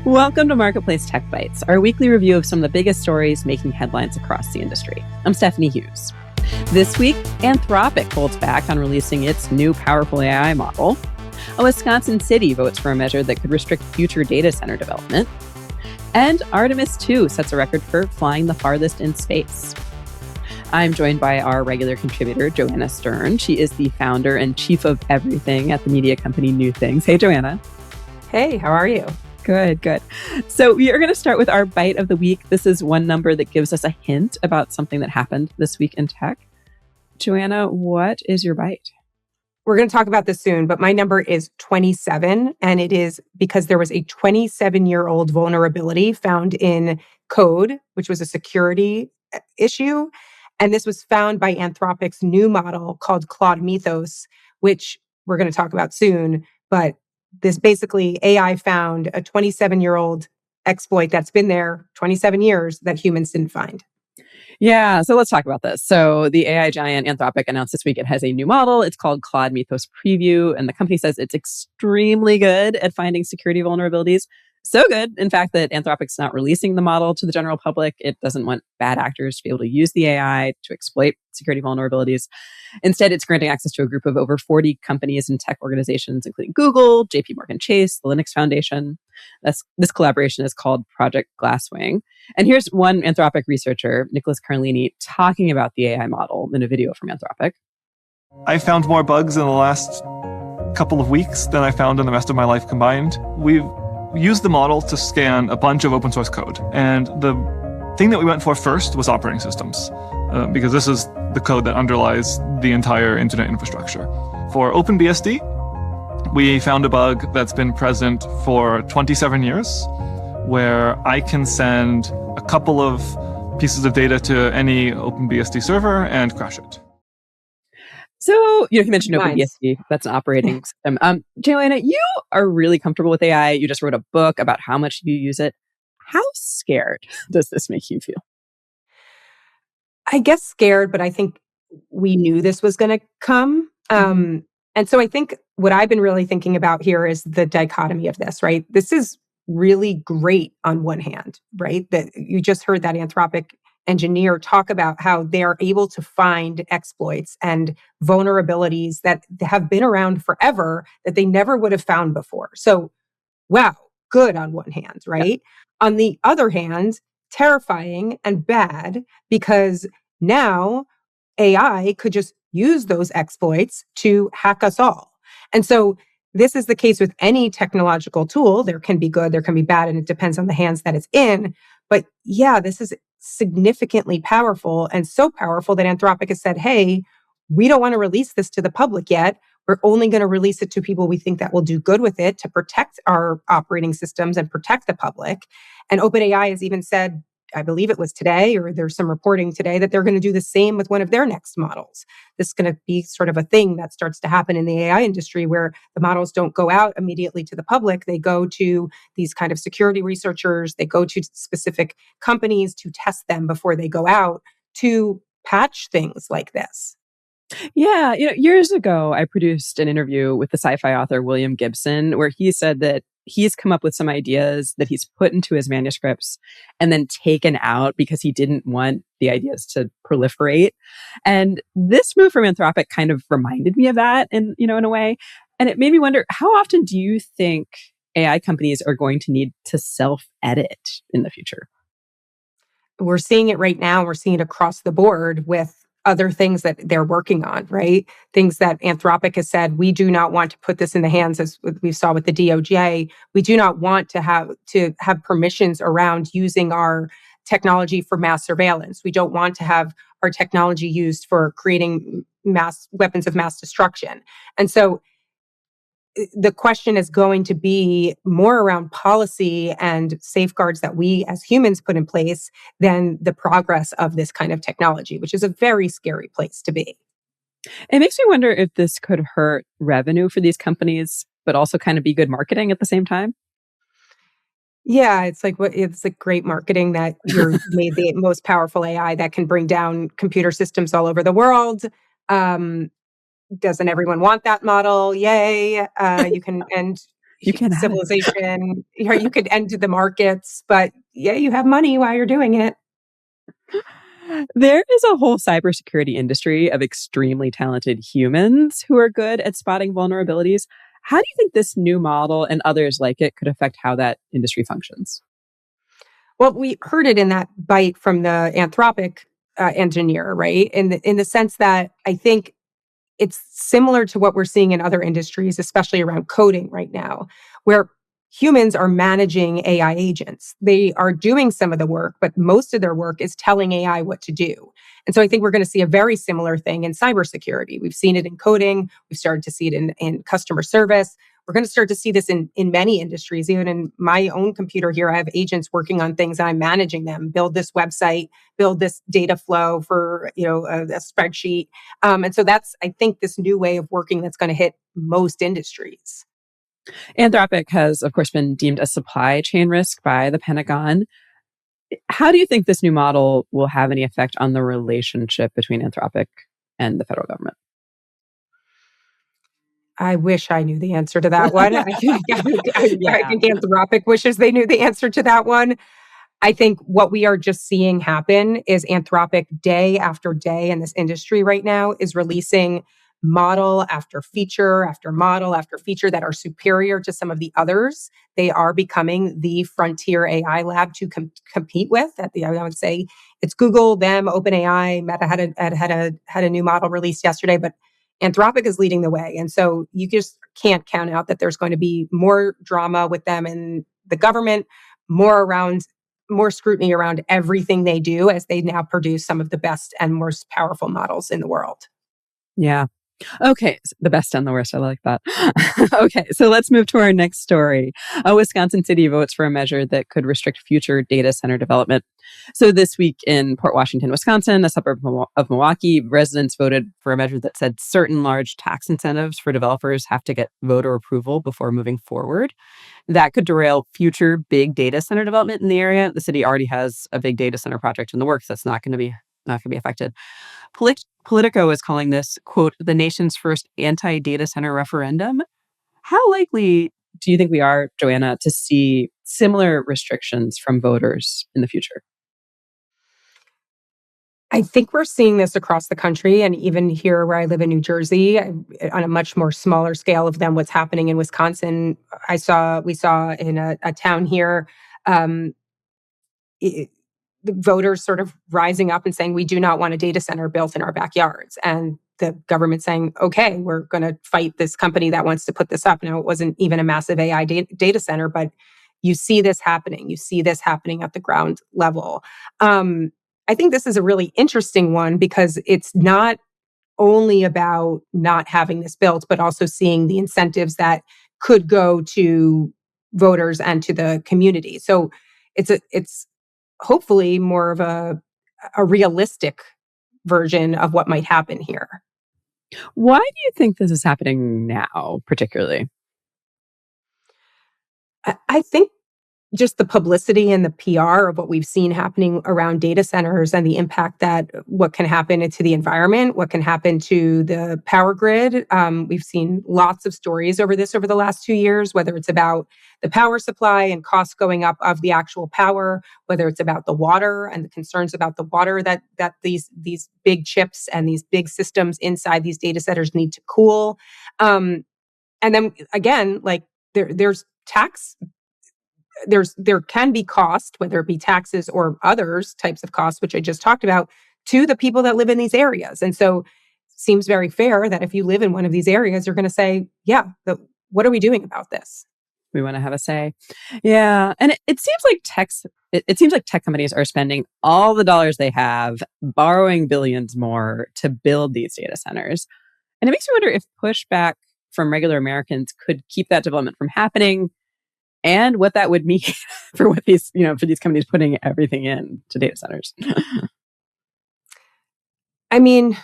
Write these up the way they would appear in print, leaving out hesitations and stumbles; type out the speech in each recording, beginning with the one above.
Welcome to Marketplace Tech Bytes, our weekly review of some of the biggest stories making headlines across the industry. I'm Stephanie Hughes. This week, Anthropic holds back on releasing its new powerful AI model. A Wisconsin city votes for a measure that could restrict future data center development. And Artemis 2 sets a record for flying the farthest in space. I'm joined by our regular contributor, Joanna Stern. She is the founder and chief of everything at the media company New Things. Hey, Joanna. Hey, how are you? Good. So we are going to start with our bite of the week. This is one number that gives us a hint about something that happened this week in tech. Joanna, what is your bite? We're going to talk about this soon, but my number is 27, and it is because there was a 27-year-old vulnerability found in code, which was a security issue. And this was found by Anthropic's new model called Claude Mythos, which we're going to talk about soon. But this basically AI found a 27-year-old exploit that's been there 27 years that humans didn't find. Yeah, so let's talk about this. So the AI giant Anthropic announced this week it has a new model. It's called Claude Mythos Preview, and the company says it's extremely good at finding security vulnerabilities. So good, in fact, that Anthropic's not releasing the model to the general public. It doesn't want bad actors to be able to use the AI to exploit security vulnerabilities. Instead, it's granting access to a group of over 40 companies and tech organizations, including Google, JP Morgan Chase, the Linux Foundation. This collaboration is called Project Glasswing. And here's one Anthropic researcher, Nicholas Carlini, talking about the AI model in a video from Anthropic. I found more bugs in the last couple of weeks than I found in the rest of my life combined. We've used the model to scan a bunch of open source code. And the thing that we went for first was operating systems, because this is the code that underlies the entire internet infrastructure. For OpenBSD, we found a bug that's been present for 27 years, where I can send a couple of pieces of data to any OpenBSD server and crash it. So, you mentioned OpenBSD. That's an operating system. Joanna, you are really comfortable with AI. You just wrote a book about how much you use it. How scared does this make you feel? I guess scared, but I think we knew this was going to come. And so I think what I've been really thinking about here is the dichotomy of this, right? This is really great on one hand, right? That you just heard that Anthropic engineer talk about how they're able to find exploits and vulnerabilities that have been around forever that they never would have found before. So, wow, good on one hand, right? Yeah. On the other hand, terrifying and bad because now AI could just use those exploits to hack us all. And so this is the case with any technological tool. There can be good, there can be bad, and it depends on the hands that it's in. But yeah, this is significantly powerful, and so powerful that Anthropic has said, hey, we don't want to release this to the public yet. We're only going to release it to people we think that will do good with it to protect our operating systems and protect the public. And OpenAI has even said, I believe it was today, or there's some reporting today, that they're going to do the same with one of their next models. This is going to be sort of a thing that starts to happen in the AI industry where the models don't go out immediately to the public. They go to these kind of security researchers. They go to specific companies to test them before they go out to patch things like this. Yeah, years ago, I produced an interview with the sci-fi author William Gibson, where he said that he's come up with some ideas that he's put into his manuscripts and then taken out because he didn't want the ideas to proliferate. And this move from Anthropic kind of reminded me of that in a way. And it made me wonder, how often do you think AI companies are going to need to self-edit in the future? We're seeing it right now. We're seeing it across the board with other things that they're working on, right? Things that Anthropic has said, we do not want to put this in the hands, as we saw with the DOJ. We do not want to have permissions around using our technology for mass surveillance. We don't want to have our technology used for creating mass weapons of mass destruction. And so the question is going to be more around policy and safeguards that we as humans put in place than the progress of this kind of technology, which is a very scary place to be. It makes me wonder if this could hurt revenue for these companies, but also kind of be good marketing at the same time. Yeah, it's like great marketing that you're made the most powerful AI that can bring down computer systems all over the world. doesn't everyone want that model? Yay. You can end You can have it. civilization. You could end the markets, but yeah, you have money while you're doing it. There is a whole cybersecurity industry of extremely talented humans who are good at spotting vulnerabilities. How do you think this new model and others like it could affect how that industry functions? Well, we heard it in that bite from the Anthropic engineer, right? In the sense that I think it's similar to what we're seeing in other industries, especially around coding right now, where humans are managing AI agents. They are doing some of the work, but most of their work is telling AI what to do. And so I think we're going to see a very similar thing in cybersecurity. We've seen it in coding. We've started to see it in customer service. We're going to start to see this in many industries. Even in my own computer here, I have agents working on things and I'm managing them. Build this website, build this data flow for a spreadsheet. And so that's, I think, this new way of working that's going to hit most industries. Anthropic has, of course, been deemed a supply chain risk by the Pentagon. How do you think this new model will have any effect on the relationship between Anthropic and the federal government? I wish I knew the answer to that one. I think Anthropic wishes they knew the answer to that one. I think what we are just seeing happen is Anthropic day after day in this industry right now is releasing model after feature after model after feature that are superior to some of the others. They are becoming the frontier AI lab to compete with. I would say it's Google, them, OpenAI. Meta had a new model released yesterday, but Anthropic is leading the way. And so you just can't count out that there's going to be more drama with them in the government, more scrutiny around everything they do as they now produce some of the best and most powerful models in the world. Yeah. Okay, the best and the worst. I like that. Okay, so let's move to our next story. A Wisconsin city votes for a measure that could restrict future data center development. So this week in Port Washington, Wisconsin, a suburb of Milwaukee, residents voted for a measure that said certain large tax incentives for developers have to get voter approval before moving forward. That could derail future big data center development in the area. The city already has a big data center project in the works that's not going to be affected. Politico is calling this, quote, the nation's first anti-data center referendum. How likely do you think we are, Joanna, to see similar restrictions from voters in the future? I think we're seeing this across the country, and even here where I live in New Jersey, on a much more smaller scale than what's happening in Wisconsin. We saw in a town here, the voters sort of rising up and saying, we do not want a data center built in our backyards. And the government saying, okay, we're going to fight this company that wants to put this up. Now, it wasn't even a massive AI data center, but you see this happening. You see this happening at the ground level. I think this is a really interesting one because it's not only about not having this built, but also seeing the incentives that could go to voters and to the community. So it's hopefully more of a realistic version of what might happen here. Why do you think this is happening now, particularly? I think just the publicity and the PR of what we've seen happening around data centers and the impact that what can happen to the environment, what can happen to the power grid. We've seen lots of stories over the last 2 years, whether it's about the power supply and costs going up of the actual power, whether it's about the water and the concerns about the water that these big chips and these big systems inside these data centers need to cool. And then again, like there's there can be cost, whether it be taxes or others types of costs, which I just talked about, to the people that live in these areas. And so it seems very fair that if you live in one of these areas, you're going to say, yeah, what are we doing about this? We want to have a say. Yeah. And it seems like tech companies are spending all the dollars they have, borrowing billions more to build these data centers. And it makes me wonder if pushback from regular Americans could keep that development from happening, and what that would mean for what these, for these companies putting everything in to data centers. I mean,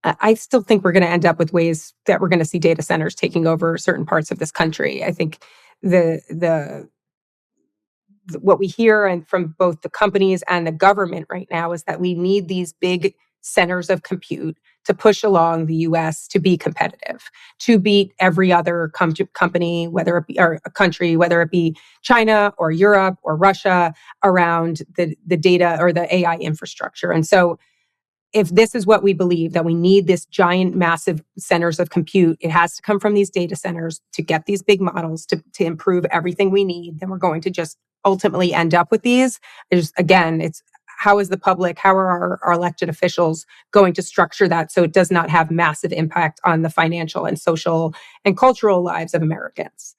I still think we're going to end up with ways that we're going to see data centers taking over certain parts of this country. I think what we hear and from both the companies and the government right now is that we need these big centers of compute to push along the US to be competitive, to beat every other company, whether it be, or a country, whether it be China or Europe or Russia, around the data or the AI infrastructure. And so if this is what we believe, that we need this giant, massive centers of compute, it has to come from these data centers to get these big models to improve everything we need, then we're going to just ultimately end up with these. Again, it's how is the public, how are our elected officials going to structure that so it does not have massive impact on the financial and social and cultural lives of Americans?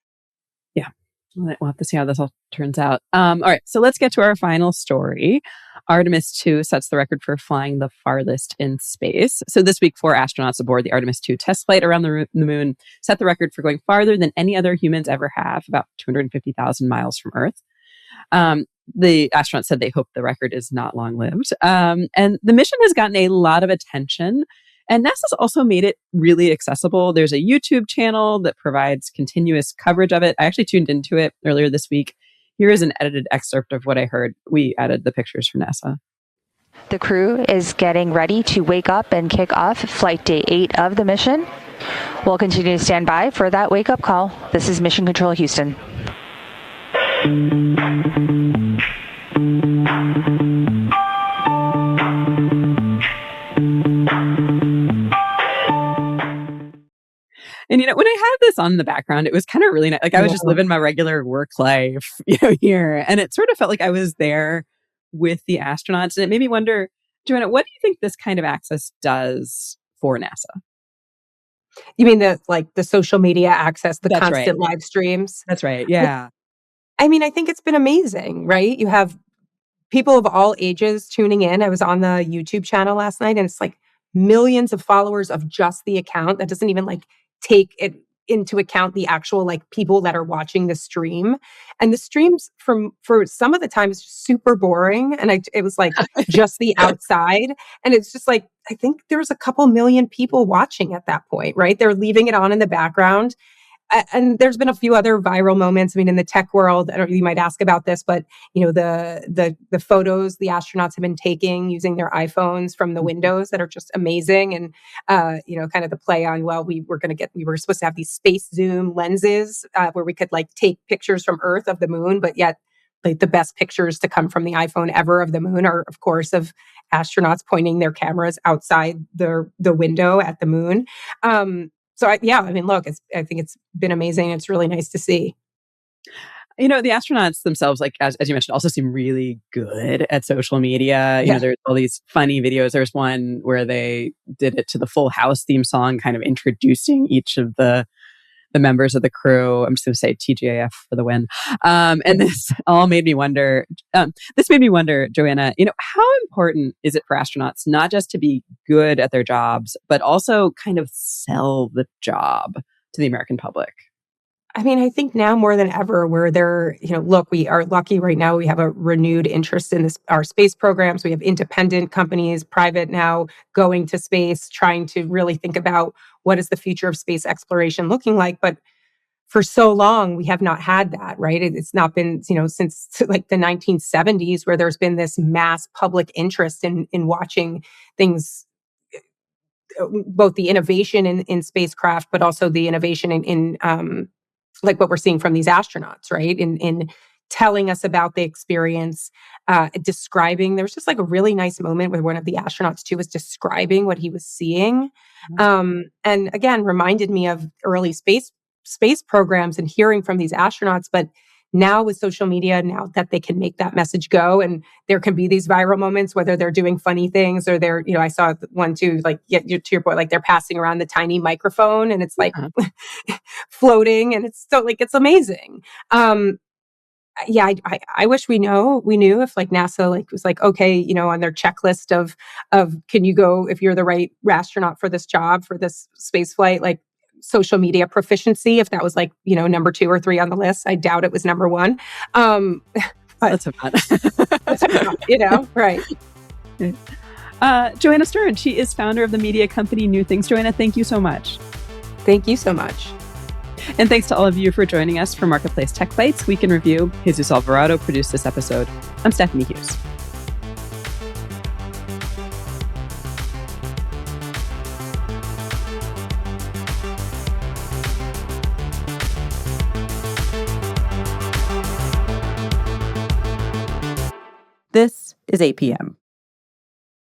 Yeah. We'll have to see how this all turns out. All right. So let's get to our final story. Artemis 2 sets the record for flying the farthest in space. So this week, 4 astronauts aboard the Artemis 2 test flight around the moon set the record for going farther than any other humans ever have, about 250,000 miles from Earth. The astronauts said they hope the record is not long-lived. And the mission has gotten a lot of attention. And NASA's also made it really accessible. There's a YouTube channel that provides continuous coverage of it. I actually tuned into it earlier this week. Here is an edited excerpt of what I heard. We added the pictures from NASA. The crew is getting ready to wake up and kick off flight day 8 of the mission. We'll continue to stand by for that wake-up call. This is Mission Control Houston. And, when I had this on in the background, it was kind of really nice. Like I was just living my regular work life, here. And it sort of felt like I was there with the astronauts. And it made me wonder, Joanna, what do you think this kind of access does for NASA? You mean the social media access, the That's constant right. live streams? That's right. Yeah. I mean, I think it's been amazing, right? You have people of all ages tuning in. I was on the YouTube channel last night, and it's like millions of followers of just the account. That doesn't even take it into account the actual people that are watching the stream. And the streams for some of the time is just super boring. And it was just the outside. And it's just I think there was a couple million people watching at that point, right? They're leaving it on in the background. And there's been a few other viral moments. I mean, in the tech world, I don't know, you might ask about this, but the photos the astronauts have been taking using their iPhones from the windows that are just amazing, and kind of the play on we were supposed to have these space zoom lenses where we could take pictures from Earth of the moon, but yet the best pictures to come from the iPhone ever of the moon are, of course, of astronauts pointing their cameras outside the window at the moon. So I think it's been amazing. It's really nice to see. The astronauts themselves, as you mentioned, also seem really good at social media. There's all these funny videos. There's one where they did it to the Full House theme song, kind of introducing each of the members of the crew. I'm just going to say TGIF for the win. And this all made me wonder, Joanna, how important is it for astronauts not just to be good at their jobs, but also kind of sell the job to the American public? I mean, I think now more than ever, where we are lucky right now. We have a renewed interest in our space programs. We have independent companies, private now, going to space, trying to really think about what is the future of space exploration looking like. But for so long, we have not had that, right? It's not been, since the 1970s, where there's been this mass public interest in watching things, both the innovation in spacecraft, but also the innovation in what we're seeing from these astronauts, right? In telling us about the experience, describing. There was just a really nice moment where one of the astronauts too was describing what he was seeing, and again reminded me of early space programs and hearing from these astronauts. But now with social media, now that they can make that message go, and there can be these viral moments, whether they're doing funny things or they're, I saw one too, to your point, they're passing around the tiny microphone and it's floating, and it's so it's amazing. I wish we knew if NASA was okay, on their checklist of can you go, if you're the right astronaut for this job, for this space flight, social media proficiency, if that was number 2 or 3 on the list. I doubt it was number 1. Let's hope not. Right. Joanna Stern, she is founder of the media company New Things. Joanna, thank you so much. Thank you so much. And thanks to all of you for joining us for Marketplace Tech Bytes Week in Review. Jesus Alvarado produced this episode. I'm Stephanie Hughes. This is APM.